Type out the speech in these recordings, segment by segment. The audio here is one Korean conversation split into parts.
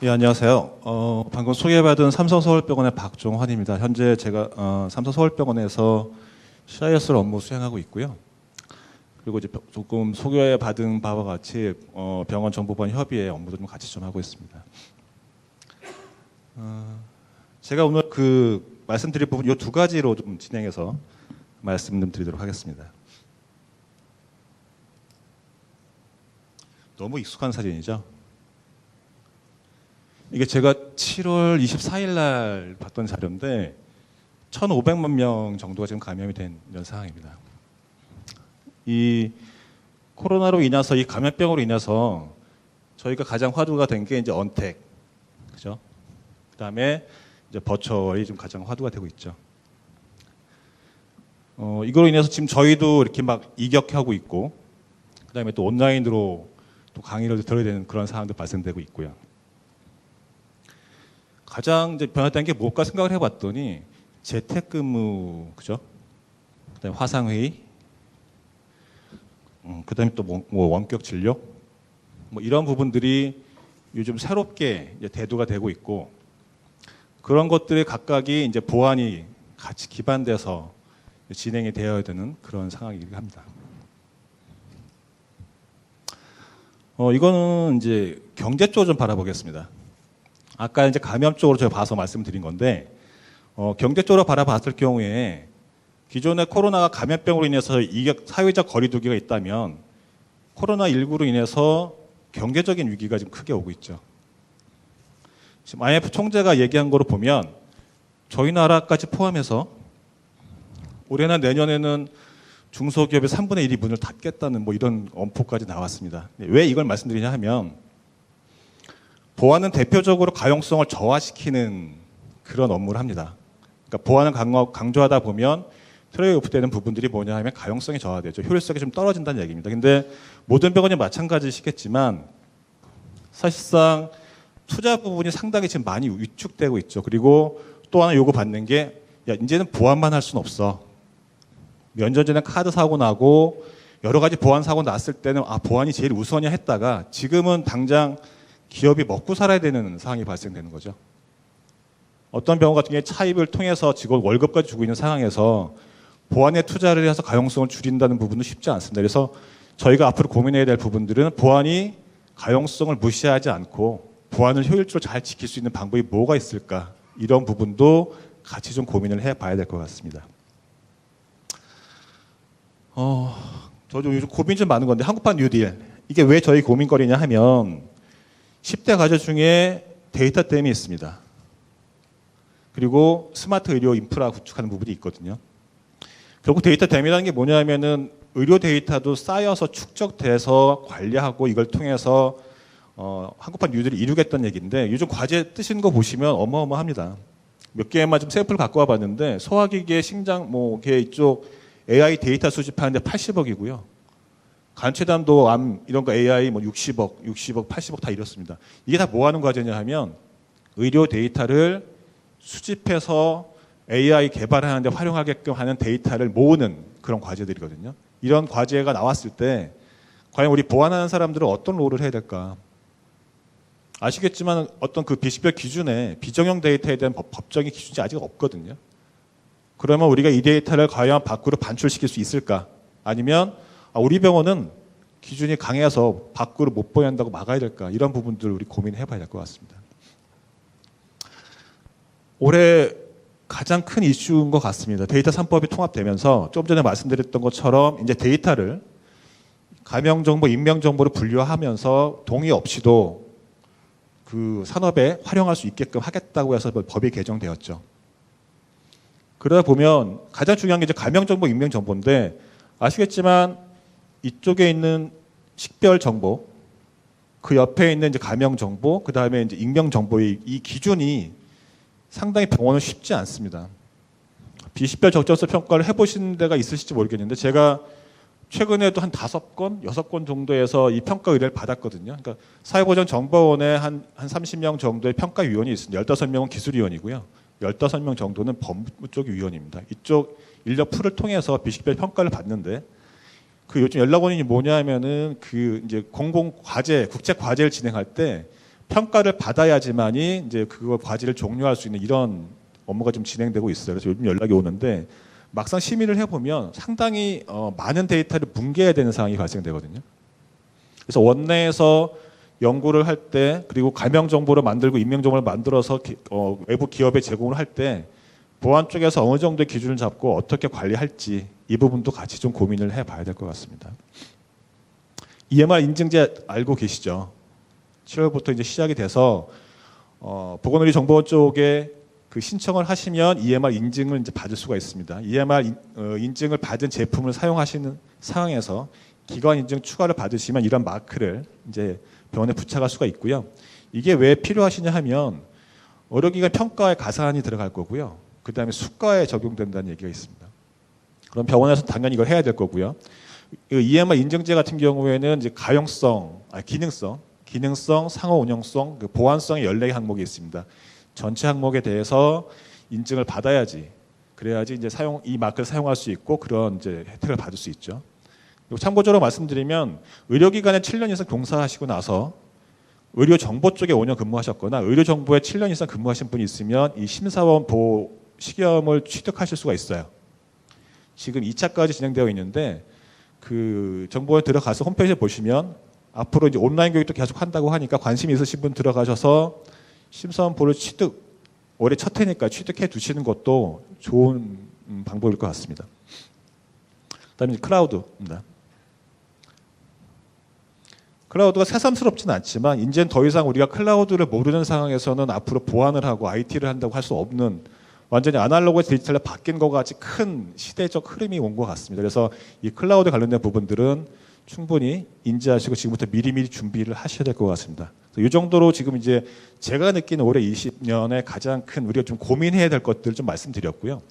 예, 안녕하세요. 방금 소개받은 삼성서울병원의 박종환입니다. 현재 제가 삼성서울병원에서 CIS 업무 수행하고 있고요. 그리고 이제 조금 소개받은 바와 같이 병원 정보보안 협의회 업무도 좀 같이 좀 하고 있습니다. 제가 오늘 말씀드릴 부분 이 두 가지로 좀 진행해서 말씀 좀 드리도록 하겠습니다. 너무 익숙한 사진이죠? 이게 제가 7월 24일 날 봤던 자료인데 1,500만 명 정도가 지금 감염이 된 이런 상황입니다. 이 코로나로 인해서 이 감염병으로 인해서 저희가 가장 화두가 된 게 이제 언택, 그죠? 그다음에 이제 버추얼이 좀 가장 화두가 되고 있죠. 이거로 인해서 지금 저희도 이렇게 막 이격하고 있고, 그다음에 또 온라인으로 또 강의를 들어야 되는 그런 상황도 발생되고 있고요. 가장 이제 변화된 게 뭘까 생각을 해봤더니 재택근무, 그죠? 그다음에 화상회의, 그다음에 또 뭐 원격 진료, 뭐 이런 부분들이 요즘 새롭게 이제 대두가 되고 있고, 그런 것들이 각각이 이제 보안이 같이 기반돼서 진행이 되어야 되는 그런 상황이긴 합니다. 이거는 이제 경제 쪽을 좀 바라보겠습니다. 아까 이제 감염 쪽으로 제가 봐서 말씀드린 건데, 경제 쪽으로 바라봤을 경우에 기존의 코로나가 감염병으로 인해서 사회적 거리두기가 있다면 코로나19로 인해서 경제적인 위기가 지금 크게 오고 있죠. 지금 IMF 총재가 얘기한 거로 보면 저희 나라까지 포함해서 올해나 내년에는 중소기업의 3분의 1이 문을 닫겠다는 뭐 이런 엄포까지 나왔습니다. 왜 이걸 말씀드리냐 하면 보안은 대표적으로 가용성을 저하시키는 그런 업무를 합니다. 그러니까 보안을 강조하다 보면 트레이오프 되는 부분들이 뭐냐 하면 가용성이 저하되죠. 효율성이 좀 떨어진다는 얘기입니다. 근데 모든 병원이 마찬가지시겠지만 사실상 투자 부분이 상당히 지금 많이 위축되고 있죠. 그리고 또 하나 요구받는 게 야, 이제는 보안만 할 수는 없어. 몇 년 전에 카드 사고 나고 여러 가지 보안 사고 났을 때는 보안이 제일 우선이야 했다가 지금은 당장 기업이 먹고 살아야 되는 상황이 발생되는 거죠. 어떤 병원 같은 경우에 차입을 통해서 직원 월급까지 주고 있는 상황에서 보안에 투자를 해서 가용성을 줄인다는 부분도 쉽지 않습니다. 그래서 저희가 앞으로 고민해야 될 부분들은 보안이 가용성을 무시하지 않고 보안을 효율적으로 잘 지킬 수 있는 방법이 뭐가 있을까, 이런 부분도 같이 좀 고민을 해봐야 될 것 같습니다. 저도 요즘 고민 좀 많은 건데 한국판 뉴딜, 이게 왜 저희 고민거리냐 하면 10대 과제 중에 데이터 댐이 있습니다. 그리고 스마트 의료 인프라 구축하는 부분이 있거든요. 결국 데이터 댐이라는 게 뭐냐 하면은 의료 데이터도 쌓여서 축적돼서 관리하고 이걸 통해서 한국판 뉴딜을 이루겠다는 얘기인데 요즘 과제 뜨시는 거 보시면 어마어마합니다. 몇 개만 좀 샘플 갖고 와봤는데 소화기계, 심장, 뭐 이쪽 AI 데이터 수집하는데 80억이고요. 간체담도 암 이런 거 AI 뭐 60억, 80억 다 이렇습니다. 이게 다 뭐 하는 과제냐 하면 의료 데이터를 수집해서 AI 개발하는 데 활용하게끔 하는 데이터를 모으는 그런 과제들이거든요. 이런 과제가 나왔을 때 과연 우리 보안하는 사람들은 어떤 롤을 해야 될까? 아시겠지만 어떤 그 비식별 기준에 비정형 데이터에 대한 법적인 기준이 아직 없거든요. 그러면 우리가 이 데이터를 과연 밖으로 반출시킬 수 있을까? 아니면 우리 병원은 기준이 강해서 밖으로 못 보낸다고 막아야 될까? 이런 부분들을 우리 고민해 봐야 될 것 같습니다. 올해 가장 큰 이슈인 것 같습니다. 데이터 3법이 통합되면서 좀 전에 말씀드렸던 것처럼 이제 데이터를 가명정보, 인명정보를 분류하면서 동의 없이도 그 산업에 활용할 수 있게끔 하겠다고 해서 법이 개정되었죠. 그러다 보면 가장 중요한 게 이제 가명정보, 인명정보인데 아시겠지만 이쪽에 있는 식별 정보, 그 옆에 있는 이제 가명정보, 그 다음에 이제 인명정보의 이 기준이 상당히 병원은 쉽지 않습니다. 비식별 적절성 평가를 해보신 데가 있으실지 모르겠는데 제가 최근에도 한 5건, 6건 정도에서 이 평가 의뢰를 받았거든요. 그러니까 사회보장정보원에 한 30명 정도의 평가위원이 있습니다. 15명은 기술위원이고요. 15명 정도는 법무 쪽 위원입니다. 이쪽 인력 풀을 통해서 비식별 평가를 받는데 그 요즘 연락 원인이 뭐냐 하면은 그 이제 공공 과제, 국제 과제를 진행할 때 평가를 받아야지만이 이제 그거 과제를 종료할 수 있는 이런 업무가 좀 진행되고 있어요. 그래서 요즘 연락이 오는데 막상 심의를 해보면 상당히 많은 데이터를 뭉개야 되는 상황이 발생되거든요. 그래서 원내에서 연구를 할 때 그리고 가명 정보를 만들고 임명 정보를 만들어서 외부 기업에 제공을 할 때 보안 쪽에서 어느 정도의 기준을 잡고 어떻게 관리할지 이 부분도 같이 좀 고민을 해봐야 될 것 같습니다. EMR 인증제 알고 계시죠? 7월부터 이제 시작이 돼서 보건의료정보원 쪽에 그 신청을 하시면 EMR 인증을 이제 받을 수가 있습니다. EMR 인증을 받은 제품을 사용하시는 상황에서 기관 인증 추가를 받으시면 이런 마크를 이제 병원에 부착할 수가 있고요. 이게 왜 필요하시냐 하면 의료기관 평가에 가산이 들어갈 거고요. 그 다음에 수가에 적용된다는 얘기가 있습니다. 그럼 병원에서 당연히 이걸 해야 될 거고요. EMR 인증제 같은 경우에는 이제 가용성, 기능성, 상호 운영성, 그 보안성의 14개 항목이 있습니다. 전체 항목에 대해서 인증을 받아야지, 그래야지 이제 이 마크를 사용할 수 있고 그런 이제 혜택을 받을 수 있죠. 그리고 참고적으로 말씀드리면 의료기관에 7년 이상 종사하시고 나서 의료정보 쪽에 5년 근무하셨거나 의료정보에 7년 이상 근무하신 분이 있으면 이 심사원 보호 시험을 취득하실 수가 있어요. 지금 2차까지 진행되어 있는데 그 정보에 들어가서 홈페이지에 보시면 앞으로 이제 온라인 교육도 계속 한다고 하니까 관심이 있으신 분 들어가셔서 심사원 보호를 올해 첫 해니까 취득해 두시는 것도 좋은 방법일 것 같습니다. 그다음에 클라우드입니다. 클라우드가 새삼스럽지는 않지만 이제는 더 이상 우리가 클라우드를 모르는 상황에서는 앞으로 보안을 하고 IT를 한다고 할 수 없는 완전히 아날로그에서 디지털로 바뀐 것 같이 큰 시대적 흐름이 온 것 같습니다. 그래서 이 클라우드 관련된 부분들은 충분히 인지하시고 지금부터 미리미리 준비를 하셔야 될 것 같습니다. 이 정도로 지금 이제 제가 느끼는 올해 20년에 가장 큰 우리가 좀 고민해야 될 것들 좀 말씀드렸고요.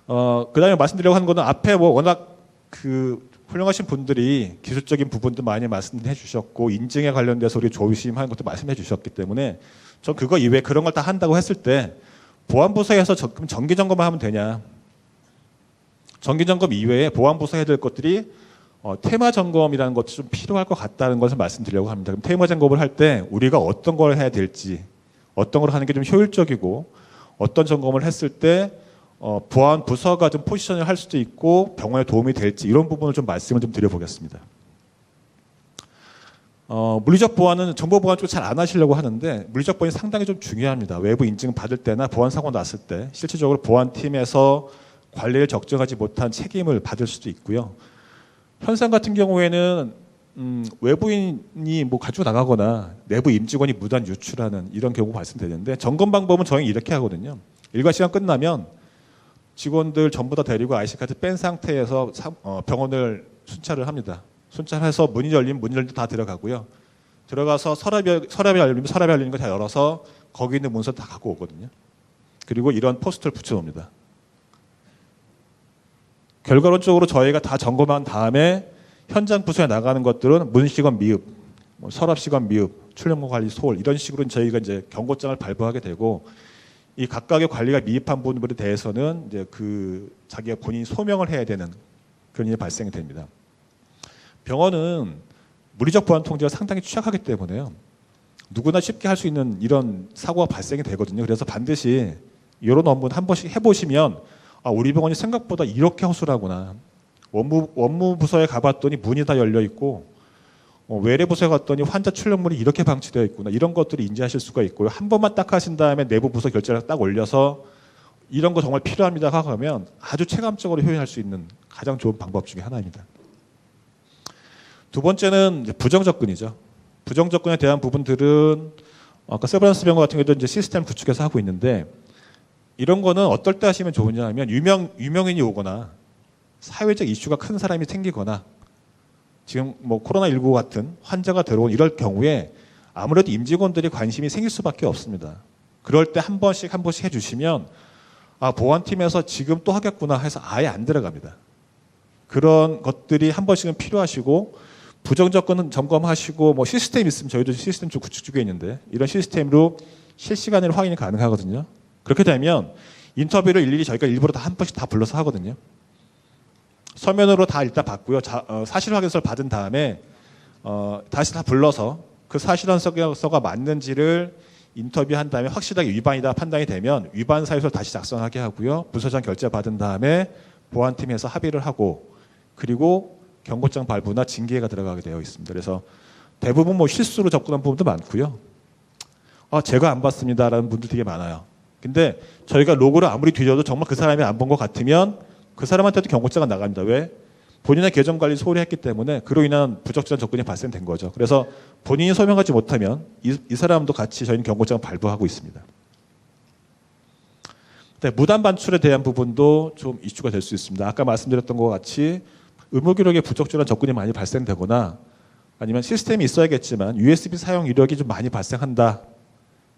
그다음에 말씀드리려고 하는 거는 앞에 뭐 워낙 그 훌륭하신 분들이 기술적인 부분도 많이 말씀해 주셨고 인증에 관련돼서 우리 조심하는 것도 말씀해 주셨기 때문에 전 그거 이외에 그런 걸 다 한다고 했을 때 보안부서에서 정기 점검을 하면 되냐? 정기 점검 이외에 보안부서 해야 될 것들이 테마 점검이라는 것도 좀 필요할 것 같다는 것을 말씀드리려고 합니다. 그럼 테마 점검을 할 때 우리가 어떤 걸 해야 될지, 어떤 걸 하는 게 좀 효율적이고, 어떤 점검을 했을 때 보안 부서가 좀 포지션을 할 수도 있고 병원에 도움이 될지 이런 부분을 좀 말씀을 좀 드려보겠습니다. 물리적 보안은 정보 보안 쪽 잘 안 하시려고 하는데 물리적 보안이 상당히 좀 중요합니다. 외부 인증 받을 때나 보안 사고 났을 때 실질적으로 보안팀에서 관리를 적정하지 못한 책임을 받을 수도 있고요. 현상 같은 경우에는 외부인이 뭐 가지고 나가거나 내부 임직원이 무단 유출하는 이런 경우 발생되는데 점검 방법은 저희 이렇게 하거든요. 일과 시간 끝나면 직원들 전부 다 데리고 IC카드 뺀 상태에서 병원을 순찰을 합니다. 순찰해서 문이 열리면 다 들어가고요. 들어가서 서랍이 열리면 서랍이 열리는 거 다 열어서 거기 있는 문서 다 갖고 오거든요. 그리고 이런 포스터를 붙여놓습니다. 결과론적으로 저희가 다 점검한 다음에 현장 부서에 나가는 것들은 문시건 미흡, 서랍시건 미흡, 출력물 관리 소홀 이런 식으로 저희가 이제 경고장을 발부하게 되고 이 각각의 관리가 미흡한 부분들에 대해서는 이제 그 자기가 본인이 소명을 해야 되는 그런 일이 발생이 됩니다. 병원은 물리적 보안 통제가 상당히 취약하기 때문에요. 누구나 쉽게 할 수 있는 이런 사고가 발생이 되거든요. 그래서 반드시 이런 업무는 한 번씩 해보시면 우리 병원이 생각보다 이렇게 허술하구나. 원무 부서에 가봤더니 문이 다 열려 있고 외래 부서에 갔더니 환자 출력물이 이렇게 방치되어 있구나. 이런 것들을 인지하실 수가 있고요. 한 번만 딱 하신 다음에 내부 부서 결제를 딱 올려서 이런 거 정말 필요합니다 하고 하면 아주 체감적으로 효율할 수 있는 가장 좋은 방법 중에 하나입니다. 두 번째는 부정 접근이죠. 부정 접근에 대한 부분들은 아까 세브란스 병원 같은 경우도 이제 시스템 구축해서 하고 있는데 이런 거는 어떨 때 하시면 좋으냐 하면 유명인이 오거나 사회적 이슈가 큰 사람이 생기거나 지금 뭐 코로나19 같은 환자가 들어온 이럴 경우에 아무래도 임직원들이 관심이 생길 수밖에 없습니다. 그럴 때 한 번씩 해주시면 보안팀에서 지금 또 하겠구나 해서 아예 안 들어갑니다. 그런 것들이 한 번씩은 필요하시고 부정접근은 점검하시고 뭐 시스템 있으면 저희도 시스템 좀 구축 중에 있는데 이런 시스템으로 실시간으로 확인이 가능하거든요. 그렇게 되면 인터뷰를 일일이 저희가 일부러 다 한 번씩 다 불러서 하거든요. 서면으로 다 일단 받고요. 사실 확인서를 받은 다음에 다시 다 불러서 그 사실관계서가 맞는지를 인터뷰한 다음에 확실하게 위반이다 판단이 되면 위반 사유서를 다시 작성하게 하고요. 부서장 결재 받은 다음에 보안팀에서 합의를 하고 그리고 경고장 발부나 징계가 들어가게 되어 있습니다. 그래서 대부분 뭐 실수로 접근한 부분도 많고요. 제가 안 봤습니다라는 분들 되게 많아요. 근데 저희가 로그를 아무리 뒤져도 정말 그 사람이 안 본 것 같으면 그 사람한테도 경고장가 나갑니다. 왜? 본인의 계정 관리 소홀히 했기 때문에 그로 인한 부적절한 접근이 발생된 거죠. 그래서 본인이 소명하지 못하면 이 사람도 같이 저희는 경고장을 발부하고 있습니다. 네, 무단 반출에 대한 부분도 좀 이슈가 될 수 있습니다. 아까 말씀드렸던 것 같이 의무 기록에 부적절한 접근이 많이 발생되거나 아니면 시스템이 있어야겠지만 USB 사용 이력이 좀 많이 발생한다.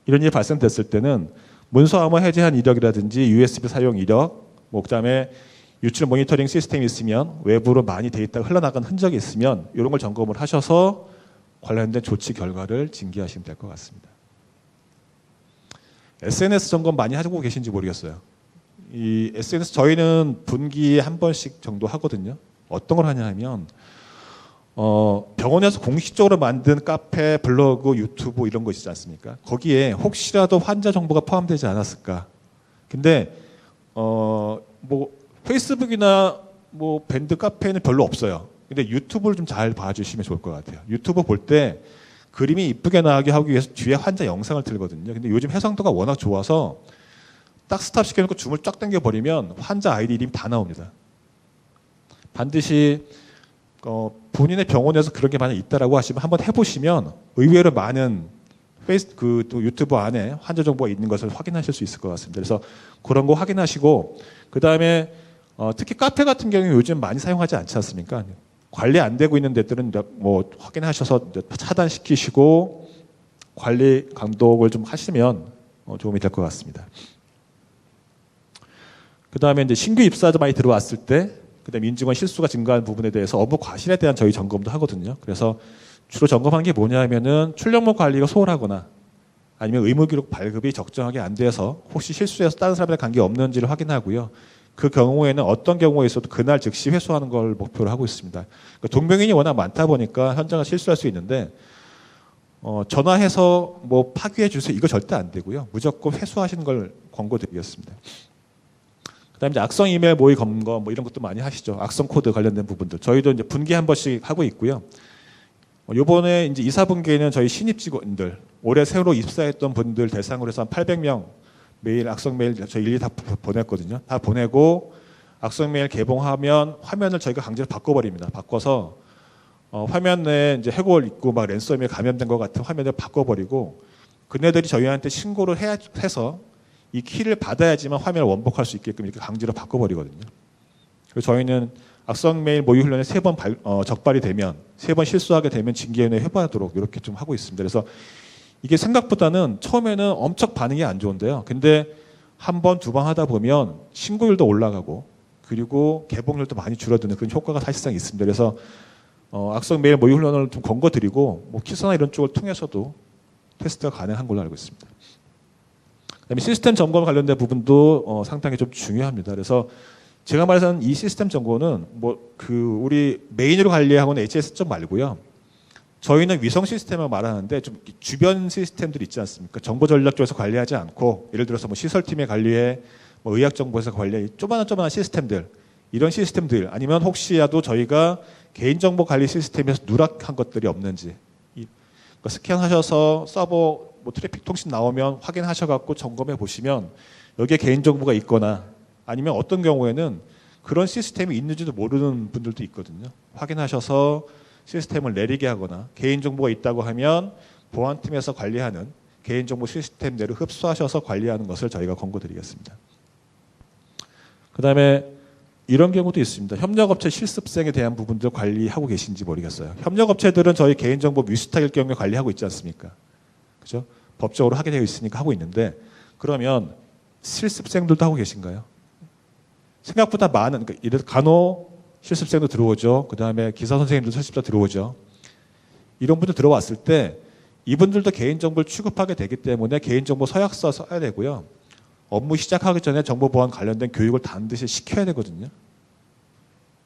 이런 일이 발생됐을 때는 문서 암호 해제한 이력이라든지 USB 사용 이력, 그다음에 유출 모니터링 시스템이 있으면 외부로 많이 데이터가 흘러나간 흔적이 있으면 이런 걸 점검을 하셔서 관련된 조치 결과를 징계하시면 될 것 같습니다. SNS 점검 많이 하고 계신지 모르겠어요. 이 SNS 저희는 분기에 한 번씩 정도 하거든요. 어떤 걸 하냐 하면 병원에서 공식적으로 만든 카페, 블로그, 유튜브 이런 거 있지 않습니까? 거기에 혹시라도 환자 정보가 포함되지 않았을까? 근데 페이스북이나 밴드 카페는 별로 없어요. 근데 유튜브를 좀 잘 봐주시면 좋을 것 같아요. 유튜브 볼 때 그림이 이쁘게 나오게 하기 위해서 뒤에 환자 영상을 틀거든요. 근데 요즘 해상도가 워낙 좋아서 딱 스탑 시켜놓고 줌을 쫙 당겨버리면 환자 아이디 이름이 다 나옵니다. 반드시 본인의 병원에서 그런 게 만약 있다라고 하시면 한번 해보시면 의외로 많은 또 유튜브 안에 환자 정보가 있는 것을 확인하실 수 있을 것 같습니다. 그래서 그런 거 확인하시고 그 다음에 특히 카페 같은 경우에 요즘 많이 사용하지 않지 않습니까? 관리 안 되고 있는 데들은 확인하셔서 차단시키시고 관리 감독을 좀 하시면 도움이 될 것 같습니다. 그 다음에 이제 신규 입사자 많이 들어왔을 때, 그다음에 인증원 실수가 증가한 부분에 대해서 업무 과실에 대한 저희 점검도 하거든요. 그래서 주로 점검하는 게 뭐냐면은 출력물 관리가 소홀하거나 아니면 의무기록 발급이 적정하게 안 돼서 혹시 실수해서 다른 사람들과 관계 없는지를 확인하고요. 그 경우에는 어떤 경우에 있어도 그날 즉시 회수하는 걸 목표로 하고 있습니다. 그러니까 동명인이 워낙 많다 보니까 현장을 실수할 수 있는데 전화해서 파기해 주세요 이거 절대 안 되고요. 무조건 회수하시는 걸 권고드리겠습니다. 그다음에 이제 악성 이메일 모의 검거 이런 것도 많이 하시죠. 악성 코드 관련된 부분들 저희도 이제 분기에 한 번씩 하고 있고요. 요번에 이제 2, 4분기에는 저희 신입 직원들 올해 새로 입사했던 분들 대상으로 해서 한 800명 메일 악성 메일 저희 일일이 다 보냈거든요. 다 보내고 악성 메일 개봉하면 화면을 저희가 강제로 바꿔버립니다. 바꿔서 화면에 이제 해골 있고 막 랜섬웨어에 감염된 것 같은 화면을 바꿔버리고 그네들이 저희한테 신고를 해서 이 키를 받아야지만 화면을 원복할 수 있게끔 이렇게 강제로 바꿔버리거든요. 그래서 저희는 악성 메일 모의 훈련에 3번 적발이 되면 3번 실수하게 되면 징계위원회에 회부하도록 이렇게 좀 하고 있습니다. 그래서 이게 생각보다는 처음에는 엄청 반응이 안 좋은데요. 근데 한 번, 두 번 하다 보면 신고율도 올라가고 그리고 개봉률도 많이 줄어드는 그런 효과가 사실상 있습니다. 그래서 악성 메일 모의 훈련을 좀 권고드리고 키스나 이런 쪽을 통해서도 테스트가 가능한 걸로 알고 있습니다. 그다음에 시스템 점검 관련된 부분도 상당히 좀 중요합니다. 그래서 제가 말하는 이 시스템 점검은 우리 메인으로 관리하고는 HS 점 말고요. 저희는 위성 시스템을 말하는데 좀 주변 시스템들이 있지 않습니까? 정보 전략 쪽에서 관리하지 않고 예를 들어서 시설팀의 관리에 의학 정보에서 관리해 조그마한 시스템들 이런 시스템들 아니면 혹시라도 저희가 개인정보 관리 시스템에서 누락한 것들이 없는지 스캔하셔서 서버 트래픽 통신 나오면 확인하셔갖고 점검해 보시면 여기에 개인정보가 있거나 아니면 어떤 경우에는 그런 시스템이 있는지도 모르는 분들도 있거든요. 확인하셔서 시스템을 내리게 하거나 개인정보가 있다고 하면 보안팀에서 관리하는 개인정보 시스템 내로 흡수하셔서 관리하는 것을 저희가 권고드리겠습니다. 그다음에 이런 경우도 있습니다. 협력업체 실습생에 대한 부분들 관리하고 계신지 모르겠어요. 협력업체들은 저희 개인정보 미수탁일 경우에 관리하고 있지 않습니까? 그죠? 법적으로 하게 되어 있으니까 하고 있는데 그러면 실습생들도 하고 계신가요? 생각보다 많은 그러니까 간호 실습생도 들어오죠. 그 다음에 기사 선생님도 실습자 들어오죠. 이런 분들 들어왔을 때 이분들도 개인정보를 취급하게 되기 때문에 개인정보 서약서 써야 되고요. 업무 시작하기 전에 정보보안 관련된 교육을 반드시 시켜야 되거든요.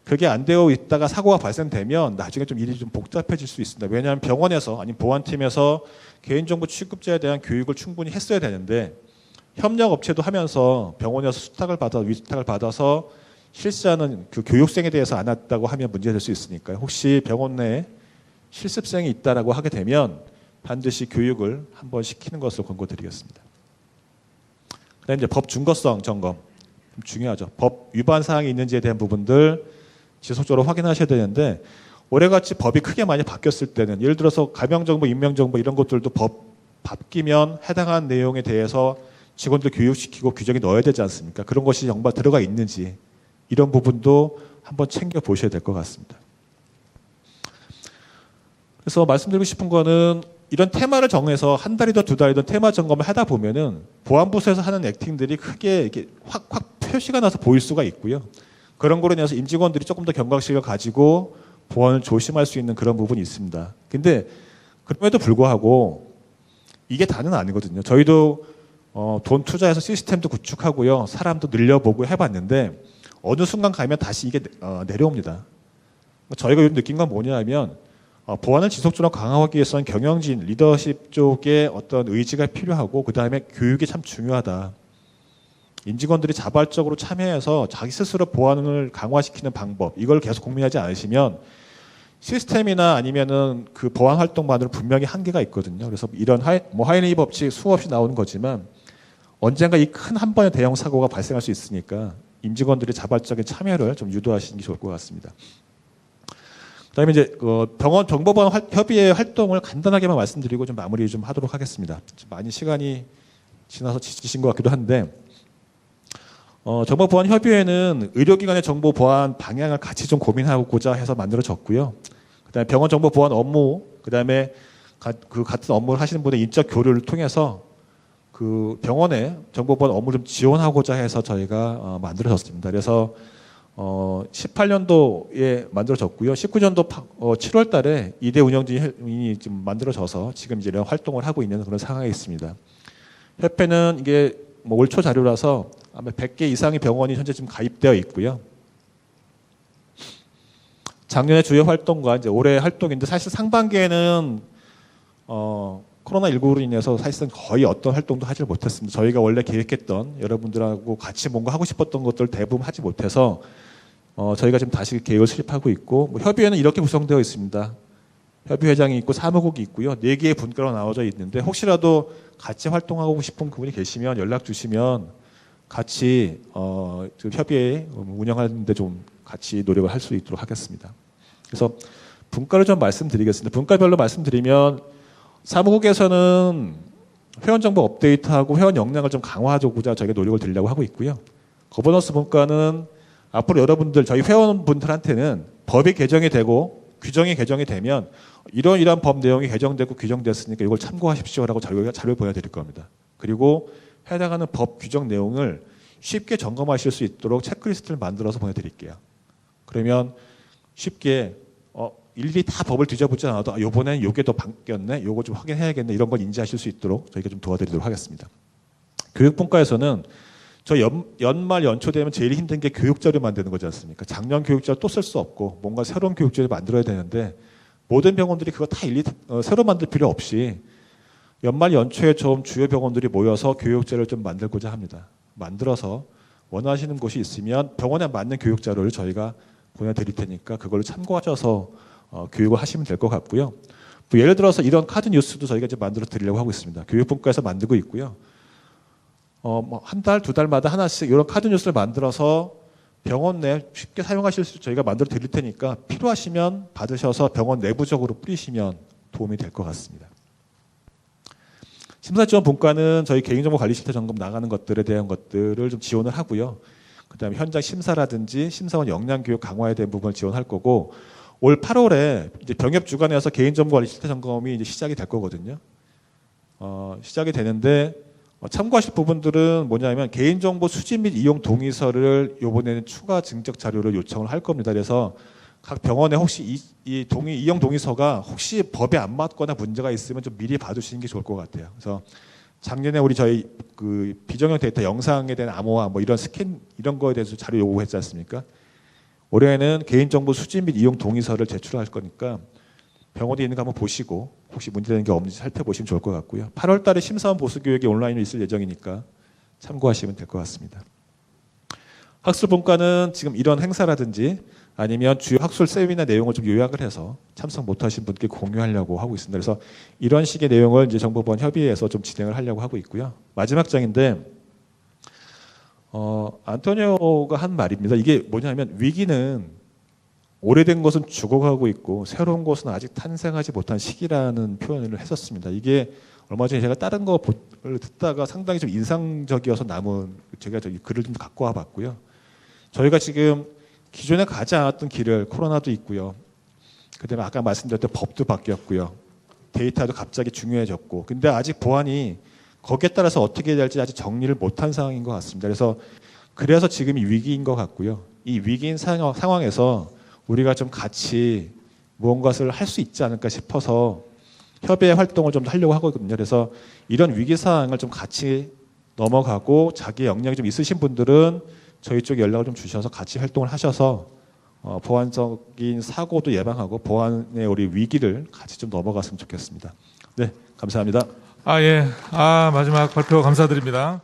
그게 안 되어 있다가 사고가 발생되면 나중에 좀 일이 좀 복잡해질 수 있습니다. 왜냐하면 병원에서 아니면 보안팀에서 개인정보 취급자에 대한 교육을 충분히 했어야 되는데 협력업체도 하면서 병원에서 위탁을 받아서 실시하는 그 교육생에 대해서 안 했다고 하면 문제가 될 수 있으니까요. 혹시 병원 내에 실습생이 있다라고 하게 되면 반드시 교육을 한번 시키는 것을 권고드리겠습니다. 그다음에 이제 법 준거성 점검 중요하죠. 법 위반 사항이 있는지에 대한 부분들 지속적으로 확인하셔야 되는데 올해같이 법이 크게 많이 바뀌었을 때는 예를 들어서 가명정보, 임명정보 이런 것들도 법 바뀌면 해당한 내용에 대해서 직원들 교육시키고 규정에 넣어야 되지 않습니까? 그런 것이 정말 들어가 있는지 이런 부분도 한번 챙겨 보셔야 될 것 같습니다. 그래서 말씀드리고 싶은 거는 이런 테마를 정해서 한 달이든 두 달이든 테마 점검을 하다 보면은 보안부서에서 하는 액팅들이 크게 이렇게 확 표시가 나서 보일 수가 있고요. 그런 거로 인해서 임직원들이 조금 더 경각심을 가지고 보안을 조심할 수 있는 그런 부분이 있습니다. 근데 그럼에도 불구하고 이게 다는 아니거든요. 저희도 돈 투자해서 시스템도 구축하고요. 사람도 늘려보고 해봤는데 어느 순간 가면 다시 이게 내려옵니다. 저희가 요즘 느낀 건 뭐냐면 보안을 지속적으로 강화하기 위해서는 경영진, 리더십 쪽에 어떤 의지가 필요하고 그 다음에 교육이 참 중요하다. 임직원들이 자발적으로 참여해서 자기 스스로 보안을 강화시키는 방법 이걸 계속 고민하지 않으시면 시스템이나 아니면은 그 보안 활동만으로 분명히 한계가 있거든요. 그래서 이런 하이니이 법칙 수없이 나오는 거지만 언젠가 이 큰 한 번의 대형 사고가 발생할 수 있으니까 임직원들이 자발적인 참여를 좀 유도하시는 게 좋을 것 같습니다. 그다음에 이제 병원 정보보안 협의회 활동을 간단하게만 말씀드리고 좀 마무리 좀 하도록 하겠습니다. 좀 많이 시간이 지나서 지치신 것 같기도 한데 정보보안협의회는 의료기관의 정보보안 방향을 같이 좀 고민하고자 해서 만들어졌고요. 그다음에 병원 정보보안 업무, 그다음에 그 같은 업무를 하시는 분의 인적 교류를 통해서 그 병원의 정보보안 업무를 좀 지원하고자 해서 저희가 만들어졌습니다. 그래서 18년도에 만들어졌고요. 19년도 7월 달에 2대 운영진이 지금 만들어져서 지금 이제 이런 활동을 하고 있는 그런 상황에 있습니다. 협회는 이게 올 초 자료라서 아마 100개 이상의 병원이 현재 지금 가입되어 있고요. 작년에 주요 활동과 이제 올해 활동인데 사실 상반기에는 코로나19로 인해서 사실상 거의 어떤 활동도 하지 못했습니다. 저희가 원래 계획했던 여러분들하고 같이 뭔가 하고 싶었던 것들 대부분 하지 못해서 저희가 지금 다시 계획을 수립하고 있고 협의회는 이렇게 구성되어 있습니다. 협의회장이 있고 사무국이 있고요. 4개의 분과로 나눠져 있는데 혹시라도 같이 활동하고 싶은 분이 계시면 연락 주시면 같이 협의회 운영하는 데 좀 같이 노력을 할 수 있도록 하겠습니다. 그래서 분과를 좀 말씀드리겠습니다. 분과별로 말씀드리면 사무국에서는 회원 정보 업데이트하고 회원 역량을 좀 강화하고자 저희가 노력을 드리려고 하고 있고요. 거버넌스 분과는 앞으로 여러분들 저희 회원분들한테는 법이 개정이 되고 규정이 개정이 되면 이런 법 내용이 개정되고 규정됐으니까 이걸 참고하십시오라고 저희가 자료를 보여드릴 겁니다. 그리고 해당하는 법 규정 내용을 쉽게 점검하실 수 있도록 체크리스트를 만들어서 보내드릴게요. 그러면 쉽게 일일이 다 법을 뒤져보지 않아도 이번엔 요게 더 바뀌었네, 요거 좀 확인해야겠네 이런 걸 인지하실 수 있도록 저희가 좀 도와드리도록 하겠습니다. 교육분과에서는 저 연말 연초 되면 제일 힘든 게 교육자료 만드는 거지 않습니까? 작년 교육자료 또 쓸 수 없고 뭔가 새로운 교육자료 만들어야 되는데 모든 병원들이 그거 다 새로 만들 필요 없이 연말 연초에 좀 주요 병원들이 모여서 교육자료를 좀 만들고자 합니다. 만들어서 원하시는 곳이 있으면 병원에 맞는 교육자료를 저희가 보내드릴 테니까 그걸 참고하셔서 교육을 하시면 될 것 같고요. 뭐 예를 들어서 이런 카드 뉴스도 저희가 이제 만들어 드리려고 하고 있습니다. 교육분과에서 만들고 있고요. 한 달, 두 달마다 하나씩 이런 카드 뉴스를 만들어서 병원 내 쉽게 사용하실 수 저희가 만들어 드릴 테니까 필요하시면 받으셔서 병원 내부적으로 뿌리시면 도움이 될 것 같습니다. 심사지원 분과는 저희 개인정보 관리 실태 점검 나가는 것들에 대한 것들을 좀 지원을 하고요. 그다음에 현장 심사라든지 심사원 역량 교육 강화에 대한 부분을 지원할 거고 올 8월에 이제 병협 주관에서 개인정보 관리 실태 점검이 이제 시작이 될 거거든요. 시작이 되는데 참고하실 부분들은 뭐냐면 개인정보 수집 및 이용 동의서를 이번에는 추가 증적 자료를 요청을 할 겁니다. 그래서 각 병원에 혹시 이용 동의서가 혹시 법에 안 맞거나 문제가 있으면 좀 미리 봐두시는 게 좋을 것 같아요. 그래서 작년에 저희 그 비정형 데이터 영상에 대한 암호화 뭐 이런 스캔 이런 거에 대해서 자료 요구했지 않습니까? 올해에는 개인정보 수집 및 이용 동의서를 제출할 거니까 병원에 있는 거 한번 보시고 혹시 문제되는 게 없는지 살펴보시면 좋을 것 같고요. 8월 달에 심사원 보수 교육이 온라인으로 있을 예정이니까 참고하시면 될 것 같습니다. 학술 본과는 지금 이런 행사라든지 아니면 주요 학술 세미나 내용을 좀 요약을 해서 참석 못하신 분께 공유하려고 하고 있습니다. 그래서 이런 식의 내용을 이제 정보보안 협의회에서 좀 진행을 하려고 하고 있고요. 마지막 장인데 안토니오가 한 말입니다. 이게 뭐냐면 위기는 오래된 것은 죽어가고 있고 새로운 것은 아직 탄생하지 못한 시기라는 표현을 했었습니다. 이게 얼마 전에 제가 다른 거를 듣다가 상당히 좀 인상적이어서 남은 제가 저기 글을 좀 갖고 와봤고요. 저희가 지금 기존에 가지 않았던 길을 코로나도 있고요. 그다음에 아까 말씀드렸던 법도 바뀌었고요. 데이터도 갑자기 중요해졌고. 근데 아직 보안이 거기에 따라서 어떻게 해야 될지 아직 정리를 못한 상황인 것 같습니다. 그래서 지금이 위기인 것 같고요. 이 위기인 상황에서 우리가 좀 같이 무언가를 할 수 있지 않을까 싶어서 협의회 활동을 좀 하려고 하거든요. 그래서 이런 위기 상황을 좀 같이 넘어가고 자기 역량이 좀 있으신 분들은 저희 쪽에 연락을 좀 주셔서 같이 활동을 하셔서 보안적인 사고도 예방하고 보안의 우리 위기를 같이 좀 넘어갔으면 좋겠습니다. 네, 감사합니다. 예. 마지막 발표 감사드립니다.